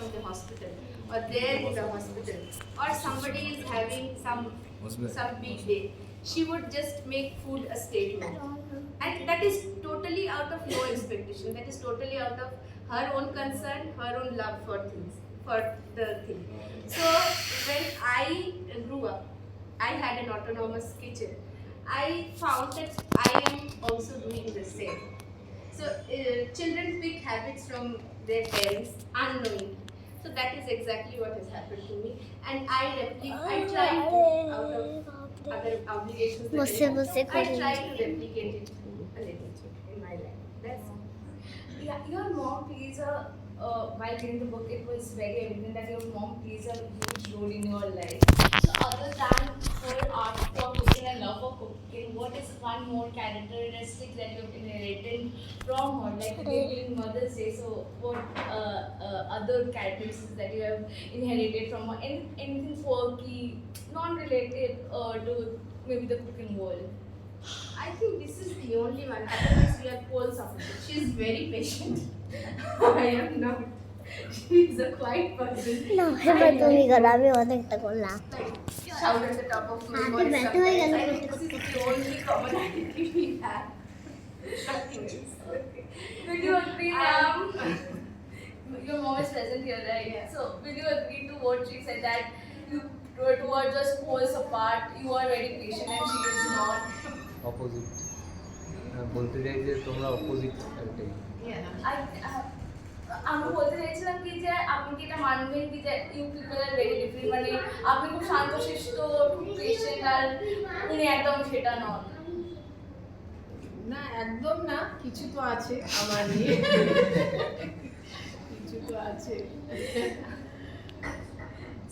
from the hospital, or there in the hospital, or somebody is having some big day, she would just make food a statement. And that is totally out of no expectation. That is totally out of her own concern, her own love for things, for the thing. So when I grew up, I had an autonomous kitchen. I found that I am also doing the same. So children pick habits from their parents unknowingly. So that is exactly what has happened to me, and I try to, out of other obligations that I try to replicate it a little in my life. That's all. Yeah, your mom plays a while reading the book, it was very evident that your mom plays a huge role in your life. So, other than her art for cooking and love for cooking, what is one more characteristic that you've inherited from her? Like today being Mother's Day, so what other characteristics that you have inherited from her? Anything quirky, non-related to maybe the cooking world? I think this is the only one. Otherwise, we are poles opposite. She is very patient. I am not. She is a quiet person. No, hebat তুমি করো আমি অনেকটা করলাম Like, shout at the top of my Happy voice. birthday, sometimes. I Ganesh. think this is the only commonality we have. Nothing else. Okay. Will you agree, your mom is present here, right? Yeah. So, will you agree to what she said that you two are just poles apart, you are very patient and she is not? Opposite বলতে চাই যে তোমরা opposite একটাই আমি বলতে চাইছিলাম কি যে আপনি কি এটা মানবেন কি যে you people are very different, মানে আপনি খুব শান্তশিষ্ট, খুব পেশেন্ট, আর উনি একদম সেটা নন? না একদম না, কিছু তো আছে আমার নিয়ে, কিছু তো আছে।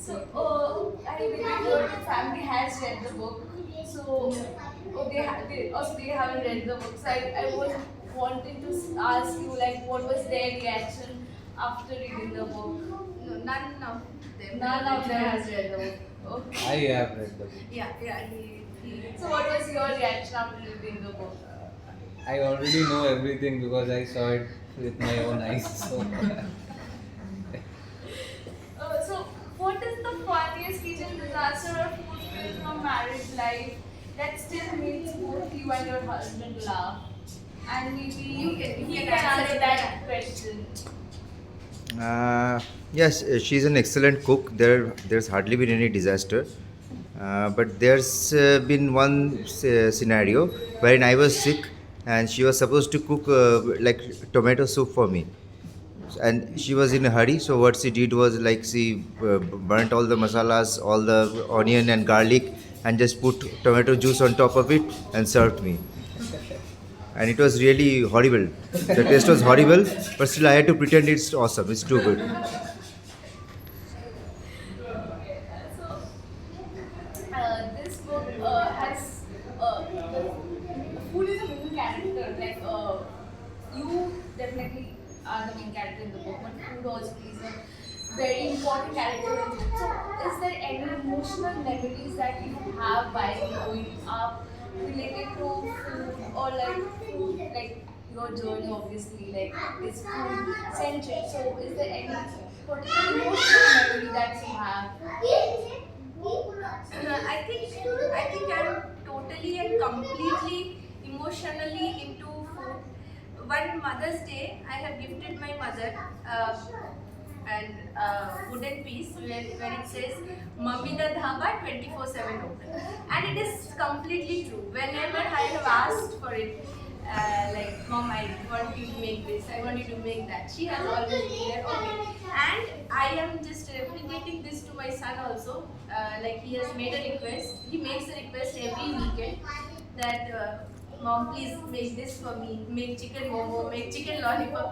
So, I believe your family has read the book. So, they haven't read the book. So, I was wanting to ask you, like, what was their reaction after reading the book? No, none of them. None of them has read the book. Okay. I have read the book. Yeah. So, what was your reaction after reading the book? I already know everything because I saw it with my own eyes. So, what is the funniest kitchen disaster or food spill from marriage life that still makes both you and your husband laugh? And maybe You can answer that question. Yes, she's an excellent cook. There's hardly been any disaster. But there's been one scenario wherein I was sick and she was supposed to cook like tomato soup for me. And she was in a hurry, so what she did was like she burnt all the masalas, all the onion and garlic, and just put tomato juice on top of it and served me. And it was really horrible. The taste was horrible, but still I had to pretend it's awesome. It's too good. So, this book has food is a main character. Like you definitely are the main character in the book, but food also is a very important character in the book. So, is there any emotional memories that you have while growing up related to food, or like food, like your journey obviously like is food centric? So, is there any particular emotional memory that you have? I think I'm totally and completely emotionally into food. One Mother's Day, I have gifted my mother and wooden piece where it says Mummy the Dhaba 24/7 open, and it is completely true. Whenever I have asked for it, like Mom, I want you to make this, I want you to make that, she has always been there. Okay, and I am just replicating this to my son also. Like he has made a request. He makes a request every weekend that. Mom, please make this for me. Make chicken momo, make chicken lollipop.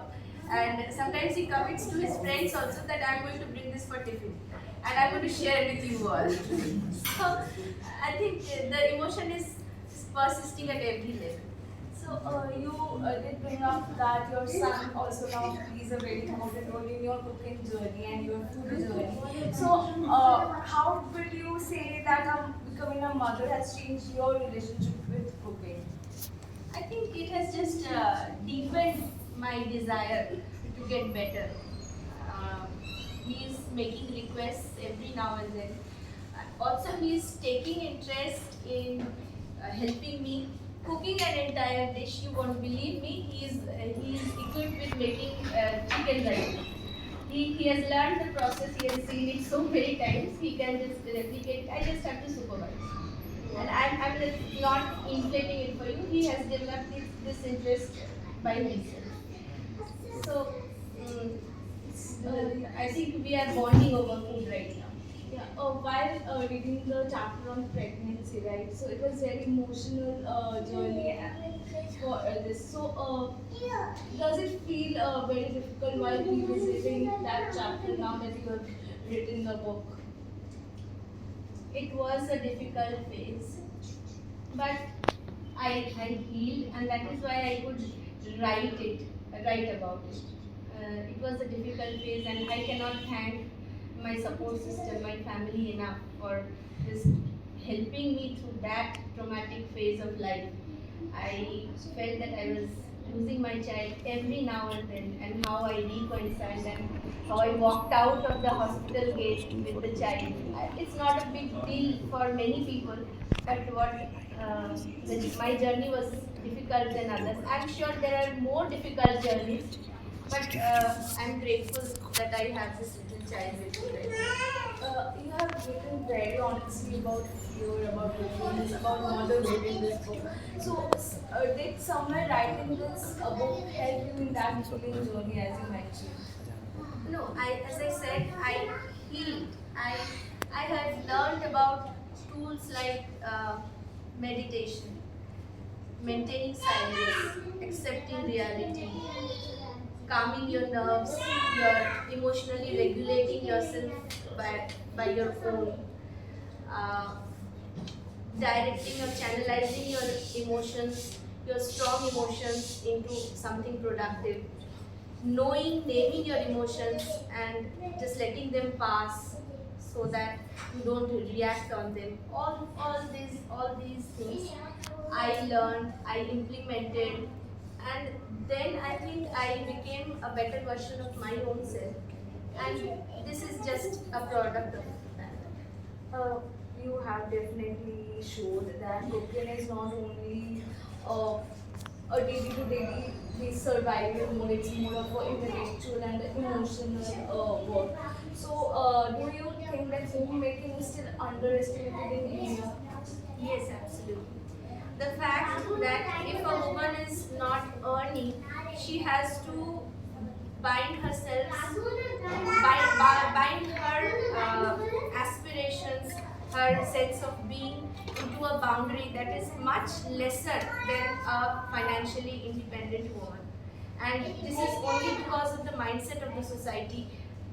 And sometimes he commits to his friends also that I'm going to bring this for tiffin. And I'm going to share it with you all. So, I think the emotion is persisting at every level. So you did bring up that your son also now plays a very important role in your cooking journey and your food journey. So how will you say that becoming a mother has changed your relationship with cooking? I think it has just deepened my desire to get better. He making requests every now and then. Also, he is taking interest in helping me cooking an entire dish. You won't believe me. He is equipped with making chicken curry. He has learned the process. He has seen it so many times. He can just replicate. I just have to supervise. And I'm just not inflating it for you. He has developed this interest by himself. So I think we are bonding over food right now. Yeah, while reading the chapter on pregnancy, right? So it was very emotional journey for this. So does it feel very difficult while revisiting that chapter now that you have written the book? It was a difficult phase, but I healed, and that is why I could write about it. It was a difficult phase, and I cannot thank my support system, my family enough for just helping me through that traumatic phase of life. I felt that I was losing my child every now and then, and how I reconciled and how I walked out of the hospital gate with the child. It's not a big deal for many people, but my journey was difficult than others. I'm sure there are more difficult journeys, but I'm grateful that I have this little child with me right now. You have written very honestly about fear, about loneliness, about motherhood in this book. So, did someone writing this book help you in that healing journey, as you mentioned? No, as I said, I healed. I had learned about tools like meditation, maintaining silence, accepting reality, calming your nerves, you're emotionally regulating yourself by your own, directing or channelizing your emotions, your strong emotions into something productive, naming your emotions and just letting them pass so that you don't react on them. All these things I learned, I implemented, and then I think I became a better version of my own self. And this is just a product of that. You have definitely showed that cooking is not only a day-to-day survival mode, it's more of an intellectual and emotional work. So, do you think that homemaking is still underestimated in India? Yes, absolutely. The fact that if a woman is not earning, she has to bind herself, bind her aspirations, her sense of being into a boundary that is much lesser than a financially independent woman. And this is only because of the mindset of the society,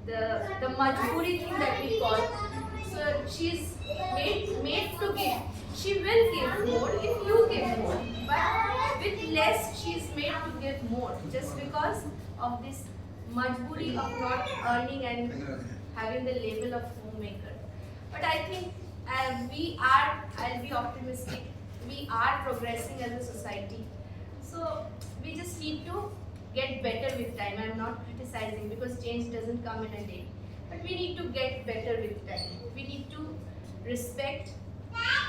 the majburi thing that we call. So she's made to give. She will give more if you give more. But with less, she's made to give more just because of this majburi of not earning and having the label of homemaker. But I think I'll be optimistic, we are progressing as a society. So we just need to get better with time. I'm not criticizing because change doesn't come in a day. But we need to get better with time. We need to respect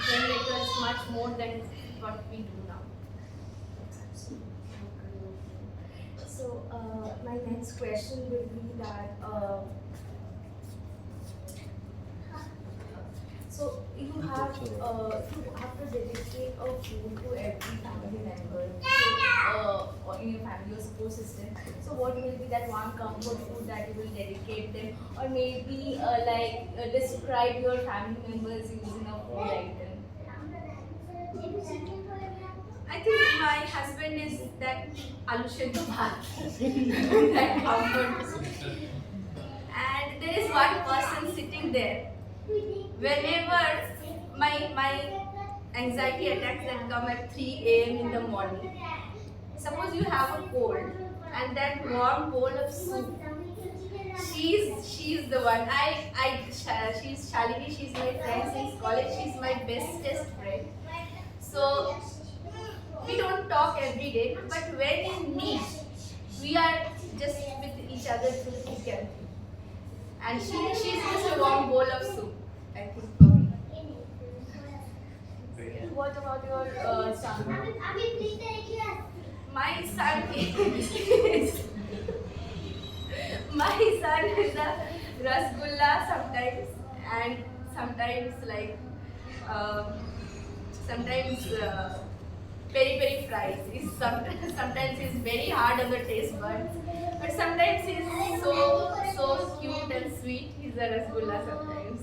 generators much more than what we do now. So, my next question will be that so you have to dedicate a food to every family member, or in your family or support system. So what will be that one comfort food that you will dedicate them, or maybe describe your family members using a food item? I think my husband is that aloo seddho bhat, that comfort. And there is one person sitting there. Whenever my anxiety attacks that come at 3 a.m. in the morning, suppose you have a cold and that warm bowl of soup, she's the one. She's Shalini, she's my friend since college, she's my bestest friend. So we don't talk every day, but when in need, we are just with each other through thick and thin. and she's just a warm bowl of soup, I think, for me. What about your son? My son is my son is a rasgulla sometimes, and sometimes like sometimes peri peri fries. Sometimes he's very hard on the taste buds, but sometimes he's so cute and sweet. He's a rasgulla sometimes.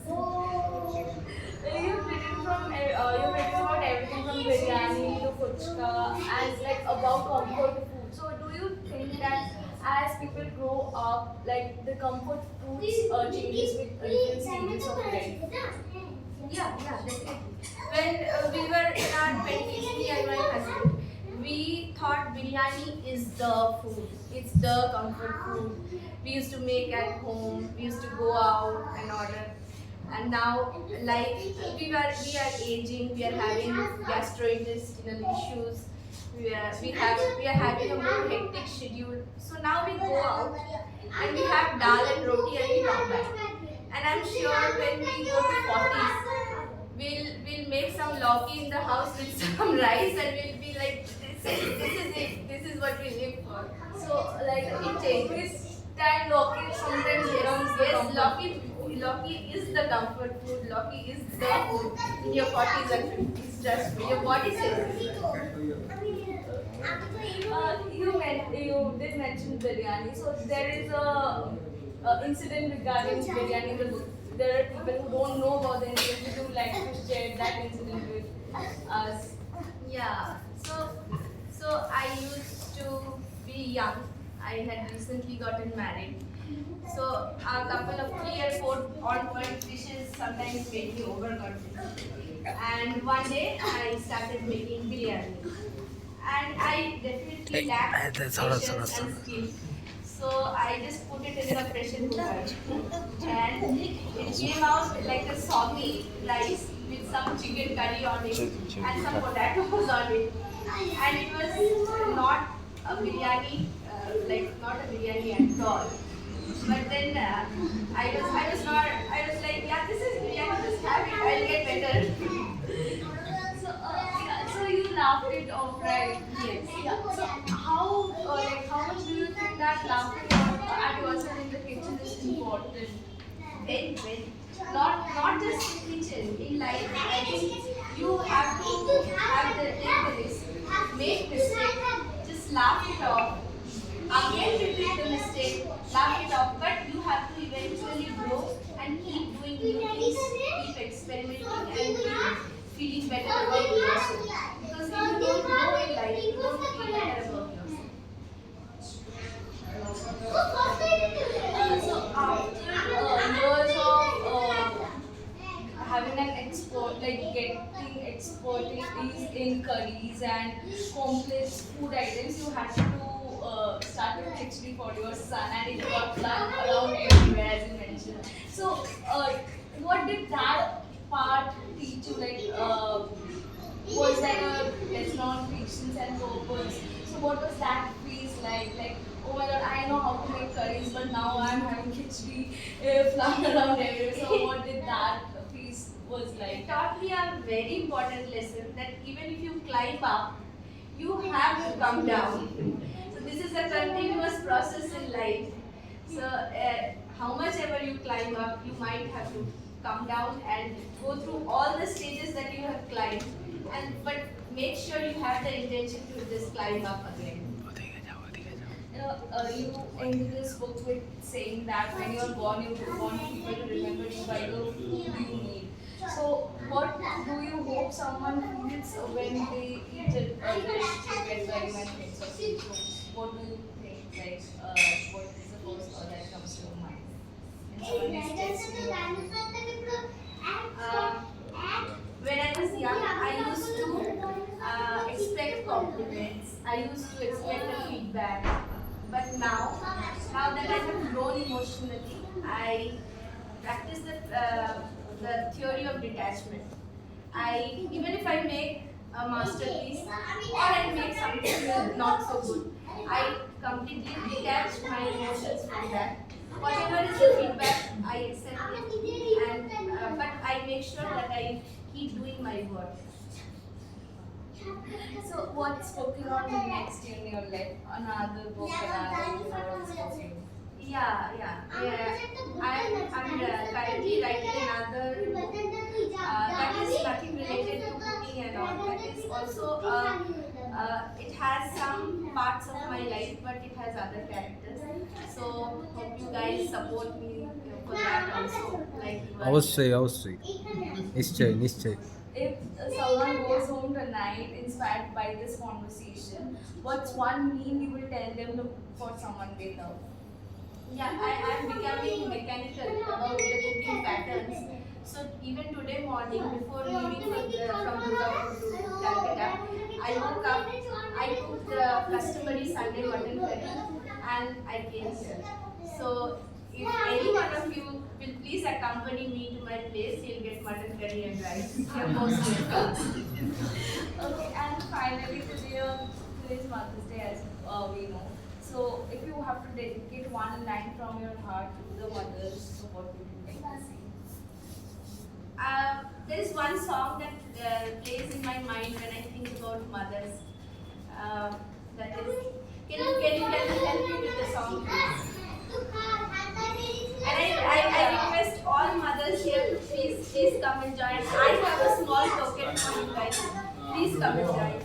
You've written about everything from biryani to fuchka and like about comfort food. So do you think that as people grow up, like the comfort foods changes with different stages of life? Yeah, definitely. When we were in our 20s, me and my husband, we thought biryani is the food. It's the comfort food. We used to make at home. We used to go out and order. And now, like we are aging. We are having gastrointestinal issues. We are having a more hectic schedule. So now we go out and we have dal and roti and we come back. And I'm sure when we go to 40s, we'll make some lauki in the house with some rice and we'll be like, this is it. This is what we live for. So like It changes. with time, Loki sometimes becomes the Yes, comfort. Lauki is the comfort food. Lauki is the food in your 40s and 50s. Trust me, your body says it. You did mention biryani, so there is a incident regarding biryani in the book. There are people who don't know about the incident. Would you like to share that incident with us? Yeah. So I used to be young. I had recently gotten married. So a couple of 3 or 4 on-point dishes sometimes made me overconfident. And one day I started making biryani. And I definitely lacked patience and skill. So I just put it in the pressure cooker. And it came out like a soggy rice with some chicken curry on it and some potatoes on it. And it was not a biryani, not a biryani at all. But then I was like, yeah, this is biryani, just have it, I'll get better. So you laughed it off, right? Yes. Yeah. So how much do you think that laughing at yourself in the kitchen is important? Very. Not just in kitchen, in life. I think you have to take the risk, make mistake, just laugh it off. Again repeat the mistake, laugh it off, but you have to eventually grow and keep doing new things, keep experimenting and keep feeling better about yourself. Because if you don't grow in life, you don't feel better about yourself. So after years of having an getting expertise in curries and complex food items, you had to start a khichdi for your son, and it got done around everywhere, as you mentioned. So, what did that part teach you? Was there a lesson on patience and purpose? So, what was that phase like? Like, oh my God, I know how to make curries, but now I'm having khichdi flying around everywhere. So, what did that phase was It like? taught me a very important lesson that even if you climb up, you have to come down. So this is a continuous process in life. So how much ever you climb up, you might have to come down and go through all the stages that you have climbed. But make sure you have the intention to just climb up again. You ended this book with saying that when you're born, you want people to remember you by the food you need. So, what do you hope someone feels when they eat a dish to get very many things of food? So, what do you think? What is the first thought that comes to your mind? And someone is testing you. When I was young, I used to expect compliments. I used to expect a feedback. But now that I have grown emotionally, I practice the theory of detachment. Even if I make a masterpiece or I make something not so good, I completely detach my emotions from that whatever is the feedback, I accept it, and but I make sure that I keep doing my work. So what's working on next in your life? Another book, another novel? Yeah. I'm currently writing another book that is nothing related to cooking and all. That is also it has some parts of my life, but it has other characters. So hope you guys support me for that also. Like you are. অবশ্যই নিশ্চয়ই If someone goes home tonight inspired by this conversation, what's one meme you will tell them to cook for someone they love? Yeah, I am becoming mechanical about the cooking patterns. So even today morning, before leaving from Durgapur to Calcutta, I woke up, I cooked the customary Sunday mutton curry, and I came here. So if any one of you will please accompany me to my place, you'll get mutton curry and rice. You're most welcome. Okay, and finally today's Mother's Day, as we know. So if you have to dedicate one line from your heart to the mothers, so what would you like to say? There is one song that plays in my mind when I think about mothers. That is, can you help me with the song, please? And I request all mothers here to please come and join. I have a small token for you guys. Please come and join.